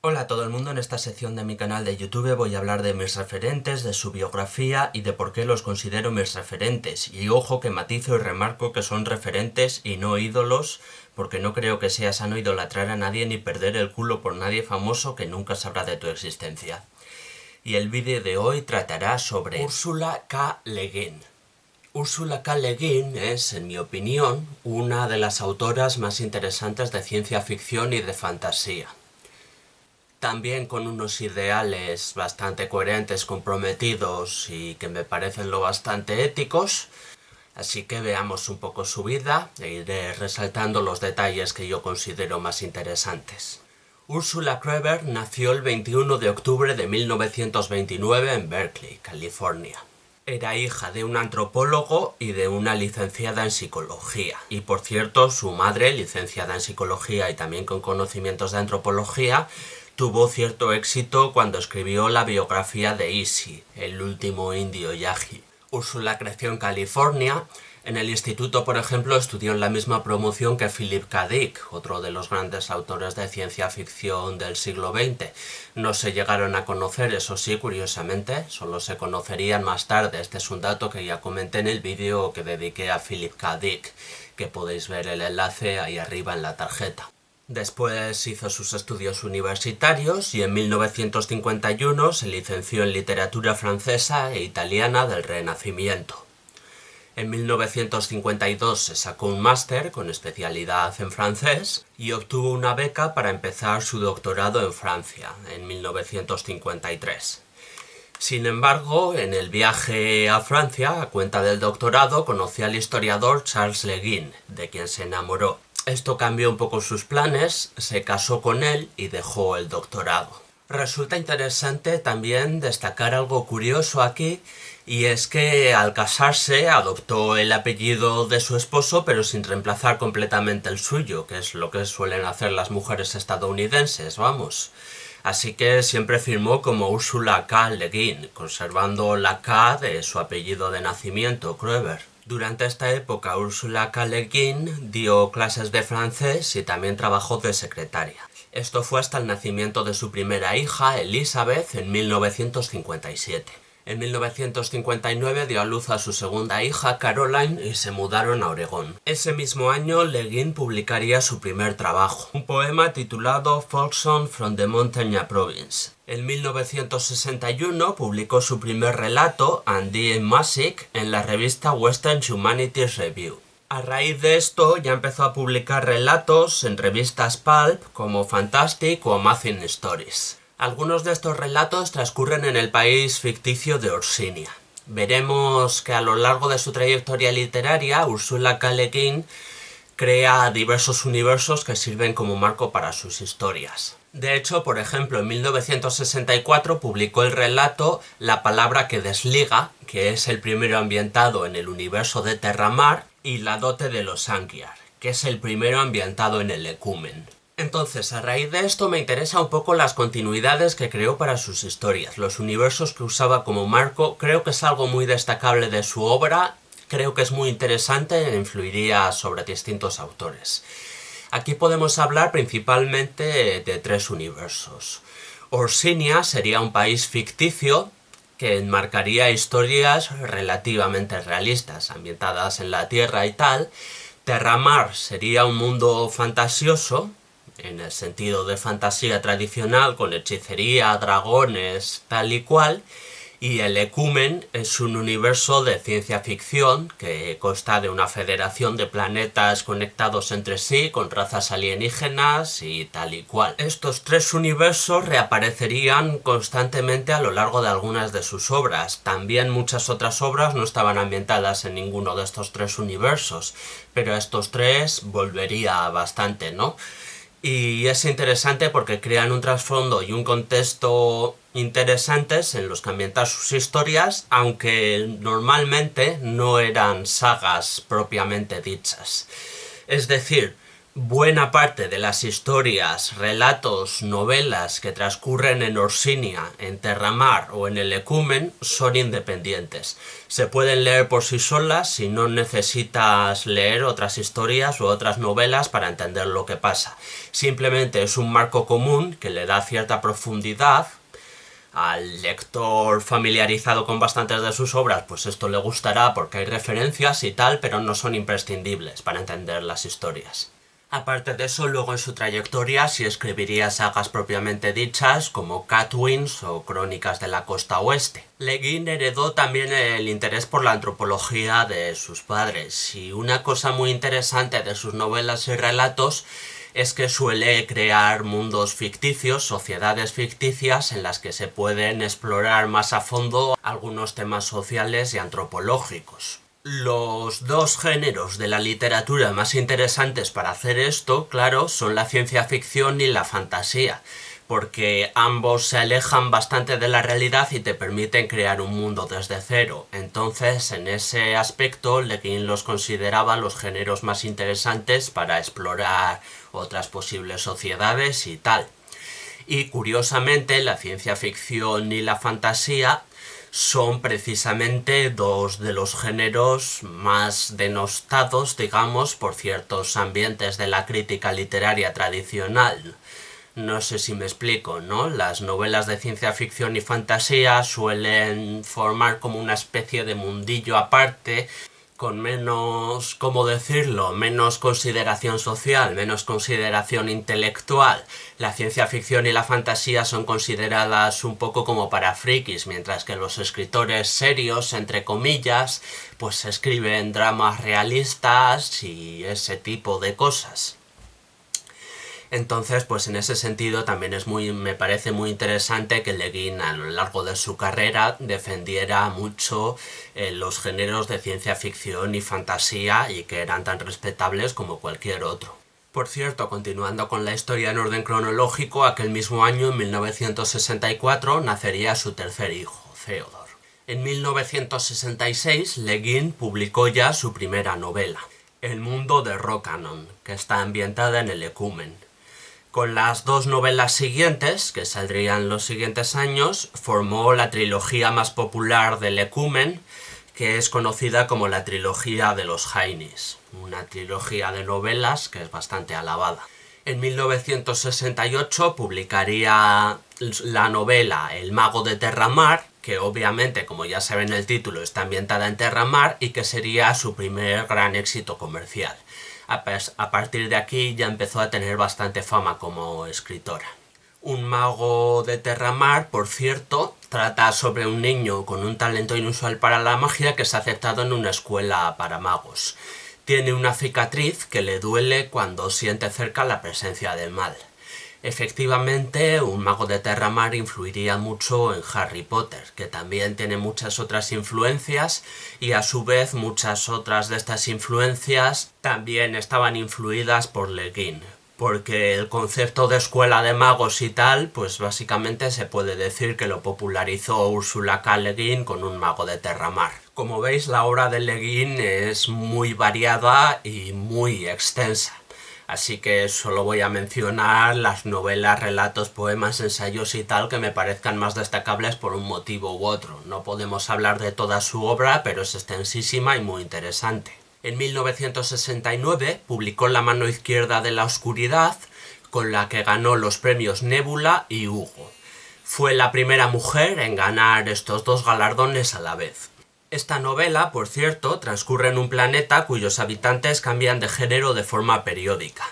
Hola a todo el mundo, en esta sección de mi canal de YouTube voy a hablar de mis referentes, de su biografía y de por qué los considero mis referentes. Y ojo que matizo y remarco que son referentes y no ídolos, porque no creo que sea sano idolatrar a nadie ni perder el culo por nadie famoso que nunca sabrá de tu existencia. Y el vídeo de hoy tratará sobre Ursula K. Le Guin. Ursula K. Le Guin es, en mi opinión, una de las autoras más interesantes de ciencia ficción y de fantasía. También con unos ideales bastante coherentes, comprometidos y que me parecen lo bastante éticos. Así que veamos un poco su vida e iré resaltando los detalles que yo considero más interesantes. Ursula Kreber nació el 21 de octubre de 1929 en Berkeley, California. Era hija de un antropólogo y de una licenciada en psicología. Y por cierto, su madre, licenciada en psicología y también con conocimientos de antropología, tuvo cierto éxito cuando escribió la biografía de Issy, el último indio yaqui. Ursula creció en California. En el instituto, por ejemplo, estudió en la misma promoción que Philip K. Dick, otro de los grandes autores de ciencia ficción del siglo XX. No se llegaron a conocer, eso sí, curiosamente, solo se conocerían más tarde. Este es un dato que ya comenté en el vídeo que dediqué a Philip K. Dick, que podéis ver el enlace ahí arriba en la tarjeta. Después hizo sus estudios universitarios y en 1951 se licenció en literatura francesa e italiana del Renacimiento. En 1952 se sacó un máster con especialidad en francés y obtuvo una beca para empezar su doctorado en Francia en 1953. Sin embargo, en el viaje a Francia, a cuenta del doctorado, conoció al historiador Charles Le Guin, de quien se enamoró. Esto cambió un poco sus planes, se casó con él y dejó el doctorado. Resulta interesante también destacar algo curioso aquí, y es que al casarse adoptó el apellido de su esposo pero sin reemplazar completamente el suyo, que es lo que suelen hacer las mujeres estadounidenses, vamos. Así que siempre firmó como Ursula K. Le Guin, conservando la K de su apellido de nacimiento, Kreber. Durante esta época Ursula K. Le Guin dio clases de francés y también trabajó de secretaria. Esto fue hasta el nacimiento de su primera hija, Elizabeth, en 1957. En 1959 dio a luz a su segunda hija, Caroline, y se mudaron a Oregón. Ese mismo año, Le Guin publicaría su primer trabajo, un poema titulado Folk Song from the Montana Province. En 1961 publicó su primer relato, Andy in Music, en la revista Western Humanities Review. A raíz de esto ya empezó a publicar relatos en revistas pulp como Fantastic o Amazing Stories. Algunos de estos relatos transcurren en el país ficticio de Orsinia. Veremos que a lo largo de su trayectoria literaria, Ursula K. Le Guin crea diversos universos que sirven como marco para sus historias. De hecho, por ejemplo, en 1964 publicó el relato La palabra que desliga, que es el primero ambientado en el universo de Terramar, y La dote de los Angiar, que es el primero ambientado en el Ecumen. Entonces, a raíz de esto me interesa un poco las continuidades que creó para sus historias, los universos que usaba como marco. Creo que es algo muy destacable de su obra, creo que es muy interesante e influiría sobre distintos autores. Aquí podemos hablar principalmente de tres universos. Orsinia sería un país ficticio que enmarcaría historias relativamente realistas, ambientadas en la Tierra y tal. Terramar sería un mundo fantasioso, en el sentido de fantasía tradicional, con hechicería, dragones, tal y cual. Y el Ecumen es un universo de ciencia ficción que consta de una federación de planetas conectados entre sí con razas alienígenas y tal y cual. Estos tres universos reaparecerían constantemente a lo largo de algunas de sus obras. También muchas otras obras no estaban ambientadas en ninguno de estos tres universos, pero a estos tres volvería bastante, ¿no? Y es interesante porque crean un trasfondo y un contexto interesantes en los que ambientar sus historias, aunque normalmente no eran sagas propiamente dichas. Es decir, Buena parte de las historias, relatos, novelas que transcurren en Orsinia, en Terramar o en el Ecumen son independientes. Se pueden leer por sí solas y no necesitas leer otras historias u otras novelas para entender lo que pasa. Simplemente es un marco común que le da cierta profundidad. Al lector familiarizado con bastantes de sus obras, pues esto le gustará porque hay referencias y tal, pero no son imprescindibles para entender las historias. Aparte de eso, luego en su trayectoria sí escribiría sagas propiamente dichas como Catwins o Crónicas de la Costa Oeste. Le Guin heredó también el interés por la antropología de sus padres, y una cosa muy interesante de sus novelas y relatos es que suele crear mundos ficticios, sociedades ficticias en las que se pueden explorar más a fondo algunos temas sociales y antropológicos. Los dos géneros de la literatura más interesantes para hacer esto, claro, son la ciencia ficción y la fantasía, porque ambos se alejan bastante de la realidad y te permiten crear un mundo desde cero. Entonces, en ese aspecto, Le Guin los consideraba los géneros más interesantes para explorar otras posibles sociedades y tal. Y curiosamente, la ciencia ficción y la fantasía son precisamente dos de los géneros más denostados, digamos, por ciertos ambientes de la crítica literaria tradicional. No sé si me explico, ¿no? Las novelas de ciencia ficción y fantasía suelen formar como una especie de mundillo aparte, con menos, ¿cómo decirlo?, menos consideración social, menos consideración intelectual. La ciencia ficción y la fantasía son consideradas un poco como para frikis, mientras que los escritores serios, entre comillas, pues escriben dramas realistas y ese tipo de cosas. Entonces, pues en ese sentido también me parece muy interesante que Le Guin a lo largo de su carrera defendiera mucho los géneros de ciencia ficción y fantasía y que eran tan respetables como cualquier otro. Por cierto, continuando con la historia en orden cronológico, aquel mismo año, en 1964, nacería su tercer hijo, Theodore. En 1966, Le Guin publicó ya su primera novela, El mundo de Rocanon, que está ambientada en el Ecumen. Con las dos novelas siguientes, que saldrían los siguientes años, formó la trilogía más popular del Ecumen, que es conocida como la trilogía de los Heinis, una trilogía de novelas que es bastante alabada. En 1968 publicaría la novela El mago de Terramar, que obviamente, como ya se ve en el título, está ambientada en Terramar y que sería su primer gran éxito comercial. A partir de aquí ya empezó a tener bastante fama como escritora. Un mago de Terramar, por cierto, trata sobre un niño con un talento inusual para la magia que es aceptado en una escuela para magos. Tiene una cicatriz que le duele cuando siente cerca la presencia del mal. Efectivamente, un mago de Terramar influiría mucho en Harry Potter, que también tiene muchas otras influencias y a su vez muchas otras de estas influencias también estaban influidas por Le Guin, porque el concepto de escuela de magos y tal, pues básicamente se puede decir que lo popularizó Ursula K. Le Guin con Un mago de Terramar. Como veis, la obra de Le Guin es muy variada y muy extensa. Así que solo voy a mencionar las novelas, relatos, poemas, ensayos y tal que me parezcan más destacables por un motivo u otro. No podemos hablar de toda su obra, pero es extensísima y muy interesante. En 1969 publicó La mano izquierda de la oscuridad, con la que ganó los premios Nébula y Hugo. Fue la primera mujer en ganar estos dos galardones a la vez. Esta novela, por cierto, transcurre en un planeta cuyos habitantes cambian de género de forma periódica.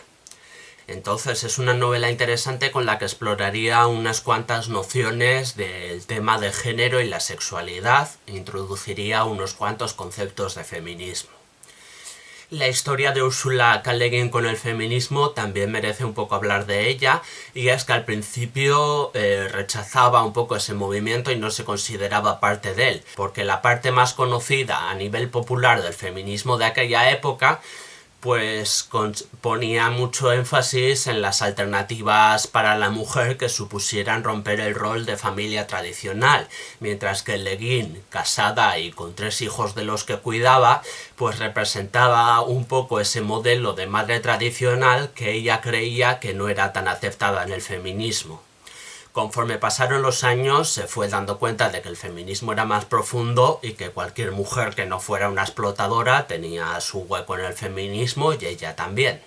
Entonces es una novela interesante con la que exploraría unas cuantas nociones del tema de género y la sexualidad e introduciría unos cuantos conceptos de feminismo. La historia de Ursula K. Le Guin con el feminismo también merece un poco hablar de ella, y es que al principio rechazaba un poco ese movimiento y no se consideraba parte de él, porque la parte más conocida a nivel popular del feminismo de aquella época pues ponía mucho énfasis en las alternativas para la mujer que supusieran romper el rol de familia tradicional, mientras que Le Guin, casada y con 3 hijos de los que cuidaba, pues representaba un poco ese modelo de madre tradicional que ella creía que no era tan aceptada en el feminismo. Conforme pasaron los años se fue dando cuenta de que el feminismo era más profundo y que cualquier mujer que no fuera una explotadora tenía su hueco en el feminismo y ella también.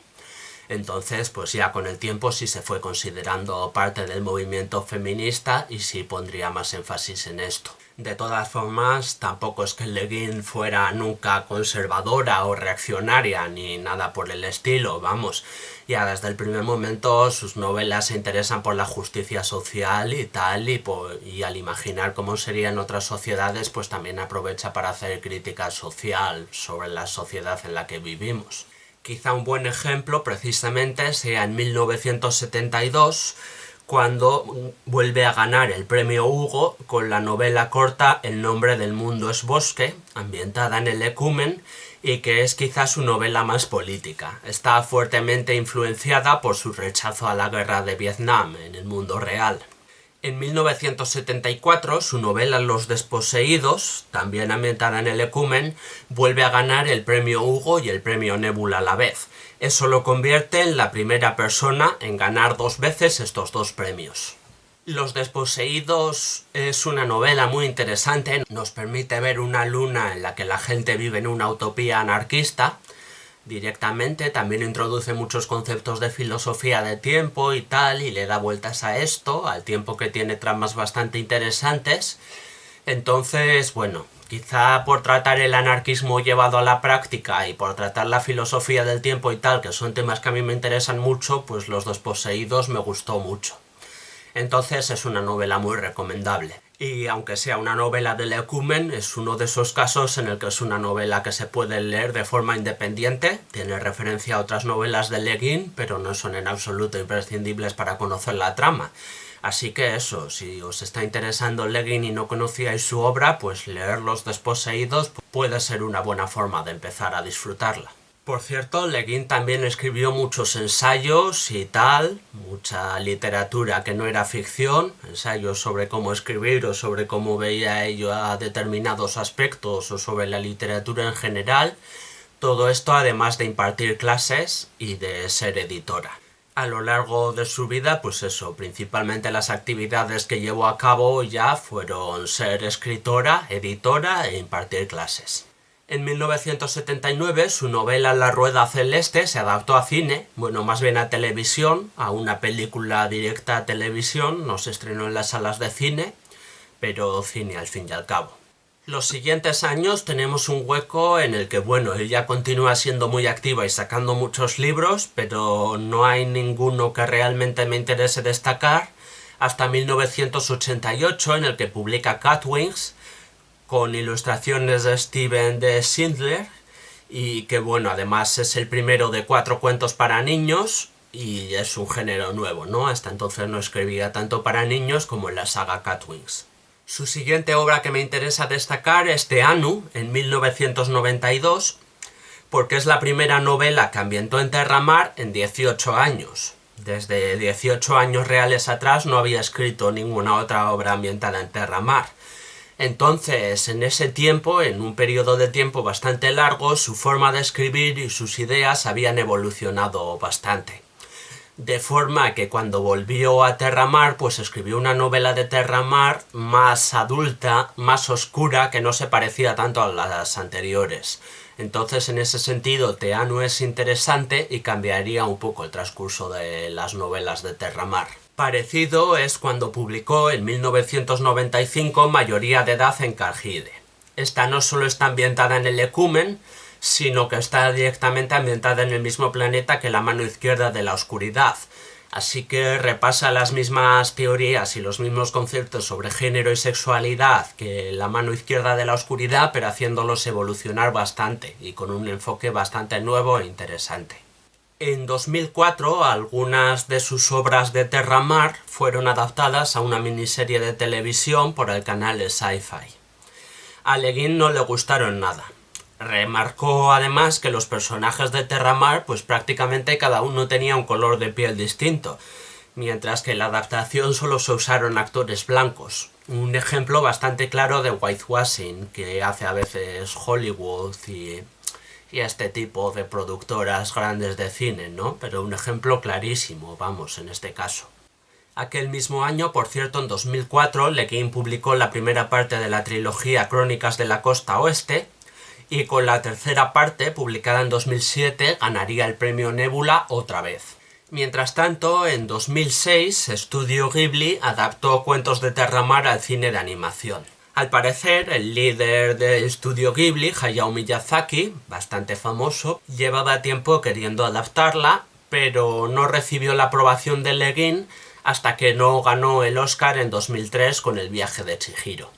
Entonces, pues ya con el tiempo sí se fue considerando parte del movimiento feminista y sí pondría más énfasis en esto. De todas formas, tampoco es que Le Guin fuera nunca conservadora o reaccionaria ni nada por el estilo, vamos. Ya desde el primer momento sus novelas se interesan por la justicia social y tal, y al imaginar cómo serían otras sociedades, pues también aprovecha para hacer crítica social sobre la sociedad en la que vivimos. Quizá un buen ejemplo precisamente sea en 1972, cuando vuelve a ganar el premio Hugo con la novela corta El nombre del mundo es bosque, ambientada en el Ecumen, y que es quizás su novela más política. Está fuertemente influenciada por su rechazo a la guerra de Vietnam en el mundo real. En 1974, su novela Los desposeídos, también ambientada en el Ecumen, vuelve a ganar el premio Hugo y el premio Nébula a la vez. Eso lo convierte en la primera persona en ganar 2 veces estos 2 premios. Los desposeídos es una novela muy interesante, nos permite ver una luna en la que la gente vive en una utopía anarquista. Directamente también introduce muchos conceptos de filosofía de tiempo y tal, y le da vueltas a esto, al tiempo que tiene tramas bastante interesantes. Entonces, bueno, quizá por tratar el anarquismo llevado a la práctica y por tratar la filosofía del tiempo y tal, que son temas que a mí me interesan mucho, pues Los desposeídos me gustó mucho. Entonces es una novela muy recomendable. Y aunque sea una novela del Ecumen, es uno de esos casos en el que es una novela que se puede leer de forma independiente, tiene referencia a otras novelas de Le Guin, pero no son en absoluto imprescindibles para conocer la trama. Así que eso, si os está interesando Le Guin y no conocíais su obra, pues leer Los desposeídos puede ser una buena forma de empezar a disfrutarla. Por cierto, Le Guin también escribió muchos ensayos y tal, mucha literatura que no era ficción, ensayos sobre cómo escribir o sobre cómo veía ello a determinados aspectos o sobre la literatura en general. Todo esto además de impartir clases y de ser editora. A lo largo de su vida, pues eso, principalmente las actividades que llevó a cabo ya fueron ser escritora, editora e impartir clases. En 1979 su novela La rueda celeste se adaptó a cine, bueno, más bien a televisión, a una película directa a televisión, no se estrenó en las salas de cine, pero cine al fin y al cabo. Los siguientes años tenemos un hueco en el que, bueno, ella continúa siendo muy activa y sacando muchos libros, pero no hay ninguno que realmente me interese destacar, hasta 1988 en el que publica Catwings, con ilustraciones de Steven de Schindler, y que bueno, además es el primero de 4 cuentos para niños, y es un género nuevo, ¿no? Hasta entonces no escribía tanto para niños como en la saga Catwings. Su siguiente obra que me interesa destacar es Te Anu, en 1992, porque es la primera novela que ambientó en Terramar en 18 años. Desde 18 años reales atrás no había escrito ninguna otra obra ambientada en Terramar. Entonces, en ese tiempo, en un periodo de tiempo bastante largo, su forma de escribir y sus ideas habían evolucionado bastante. De forma que cuando volvió a Terramar, pues escribió una novela de Terramar más adulta, más oscura, que no se parecía tanto a las anteriores. Entonces, en ese sentido, Te Anu es interesante y cambiaría un poco el transcurso de las novelas de Terramar. Parecido es cuando publicó en 1995 Mayoría de edad en Cargide. Esta no solo está ambientada en el Ecumen, sino que está directamente ambientada en el mismo planeta que La mano izquierda de la oscuridad. Así que repasa las mismas teorías y los mismos conceptos sobre género y sexualidad que La mano izquierda de la oscuridad, pero haciéndolos evolucionar bastante y con un enfoque bastante nuevo e interesante. En 2004, algunas de sus obras de Terramar fueron adaptadas a una miniserie de televisión por el canal Sci-Fi. A Le Guin no le gustaron nada. Remarcó además que los personajes de Terramar pues prácticamente cada uno tenía un color de piel distinto, mientras que en la adaptación solo se usaron actores blancos. Un ejemplo bastante claro de whitewashing que hace a veces Hollywood y este tipo de productoras grandes de cine, ¿no? Pero un ejemplo clarísimo, vamos, en este caso. Aquel mismo año, por cierto, en 2004, Le Guin publicó la primera parte de la trilogía Crónicas de la Costa Oeste, y con la tercera parte, publicada en 2007, ganaría el premio Nebula otra vez. Mientras tanto, en 2006, Estudio Ghibli adaptó Cuentos de Terramar al cine de animación. Al parecer, el líder de Estudio Ghibli, Hayao Miyazaki, bastante famoso, llevaba tiempo queriendo adaptarla, pero no recibió la aprobación de Le Guin hasta que no ganó el Oscar en 2003 con El viaje de Chihiro.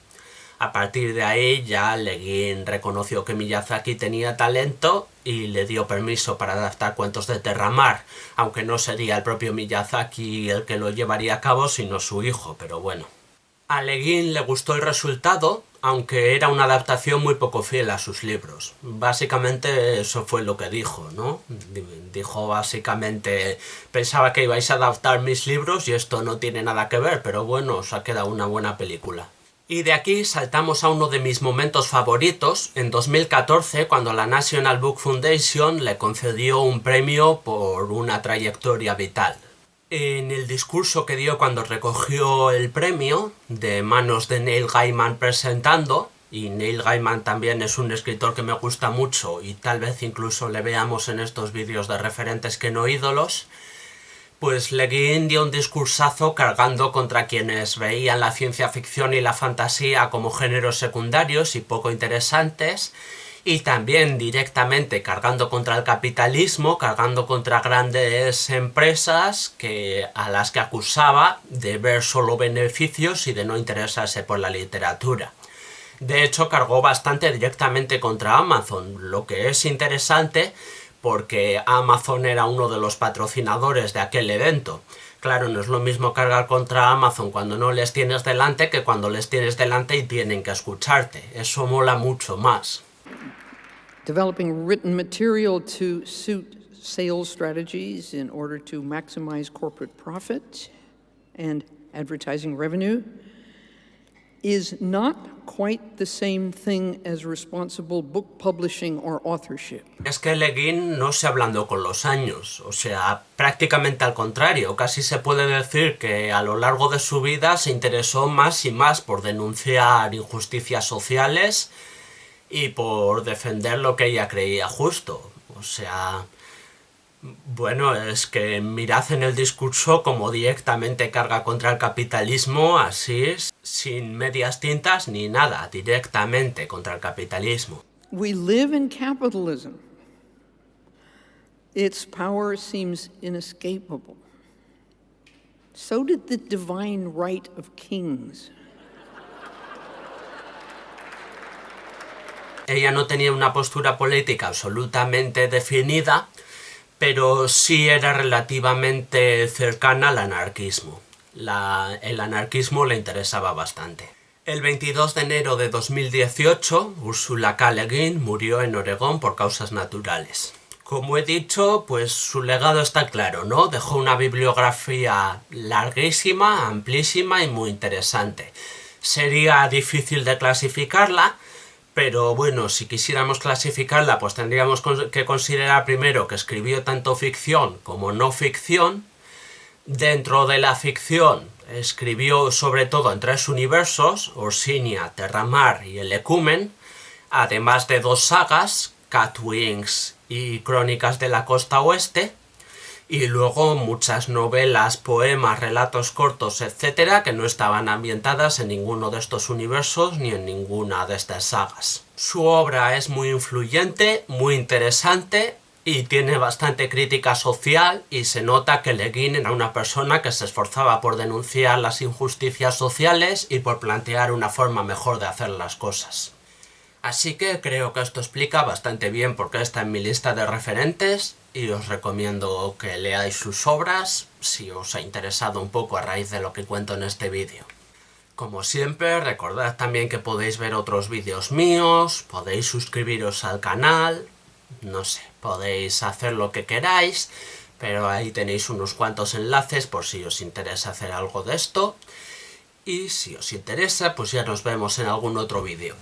A partir de ahí ya Le Guin reconoció que Miyazaki tenía talento y le dio permiso para adaptar Cuentos de Terramar, aunque no sería el propio Miyazaki el que lo llevaría a cabo, sino su hijo, pero bueno. A Le Guin le gustó el resultado, aunque era una adaptación muy poco fiel a sus libros. Básicamente eso fue lo que dijo, ¿no? Dijo básicamente, pensaba que ibais a adaptar mis libros y esto no tiene nada que ver, pero bueno, os ha quedado una buena película. Y de aquí saltamos a uno de mis momentos favoritos, en 2014, cuando la National Book Foundation le concedió un premio por una trayectoria vital. En el discurso que dio cuando recogió el premio, de manos de Neil Gaiman presentando, y Neil Gaiman también es un escritor que me gusta mucho y tal vez incluso le veamos en estos vídeos de referentes que no ídolos, pues Le Guin dio un discursazo cargando contra quienes veían la ciencia ficción y la fantasía como géneros secundarios y poco interesantes, y también directamente cargando contra el capitalismo, cargando contra grandes empresas a las que acusaba de ver solo beneficios y de no interesarse por la literatura. De hecho, cargó bastante directamente contra Amazon, lo que es interesante porque Amazon era uno de los patrocinadores de aquel evento. Claro, no es lo mismo cargar contra Amazon cuando no les tienes delante que cuando les tienes delante y tienen que escucharte. Eso mola mucho más. Developing written material to suit sales strategies in order to maximize corporate profit and advertising revenue is not quite the same thing as responsible book publishing or authorship. Es que Le Guin no se ablandó con los años, o sea, prácticamente al contrario, casi se puede decir que a lo largo de su vida se interesó más y más por denunciar injusticias sociales y por defender lo que ella creía justo. O sea, bueno, es que mirad en el discurso como directamente carga contra el capitalismo, así, sin medias tintas ni nada, directamente contra el capitalismo. We live in capitalism. Its power seems inescapable. So did the divine right of kings. Ella no tenía una postura política absolutamente definida, pero sí era relativamente cercana al anarquismo. El anarquismo le interesaba bastante. El 22 de enero de 2018, Ursula K. Le Guin murió en Oregón por causas naturales. Como he dicho, pues su legado está claro, ¿no? Dejó una bibliografía larguísima, amplísima y muy interesante. Sería difícil de clasificarla, pero bueno, si quisiéramos clasificarla, pues tendríamos que considerar primero que escribió tanto ficción como no ficción. Dentro de la ficción escribió sobre todo en 3 universos, Orsinia, Terramar y el Ecumen, además de 2 sagas, Catwings y Crónicas de la Costa Oeste, y luego muchas novelas, poemas, relatos cortos, etcétera, que no estaban ambientadas en ninguno de estos universos ni en ninguna de estas sagas. Su obra es muy influyente, muy interesante y tiene bastante crítica social, y se nota que Le Guin era una persona que se esforzaba por denunciar las injusticias sociales y por plantear una forma mejor de hacer las cosas. Así que creo que esto explica bastante bien por qué está en mi lista de referentes, y os recomiendo que leáis sus obras si os ha interesado un poco a raíz de lo que cuento en este vídeo. Como siempre, recordad también que podéis ver otros vídeos míos, podéis suscribiros al canal, no sé, podéis hacer lo que queráis, pero ahí tenéis unos cuantos enlaces por si os interesa hacer algo de esto. Y si os interesa, pues ya nos vemos en algún otro vídeo.